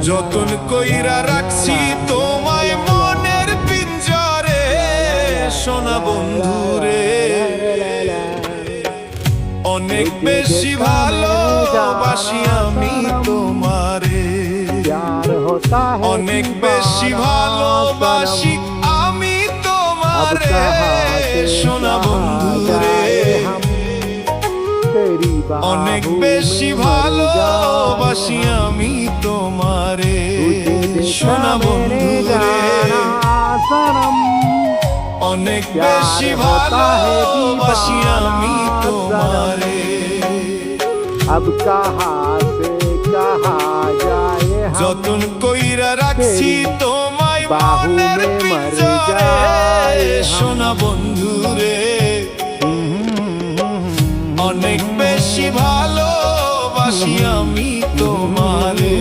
যতন কইরা রাখছি তোমায় মনের পিঞ্জরে সোনা বন্ধুরে অনেক বেশি ভালোবাসি আমি তোমারে অনেক বেশি ভালোবাসি আমি তোমারে সোনা বন্ধুরে অনেক বেশি ভালোবাসি আমি তোমারে সোনা বন্ধুরে অনেক বেশি ভালোবাসি আমি তোমারে अब कहाँ से कहाँ जाए যতন কইরা রাখছি তোমায় মনের পিঞ্জরে সোনা বন্ধুরে অনেক বেশি ভালোবাসি আমি তোমারে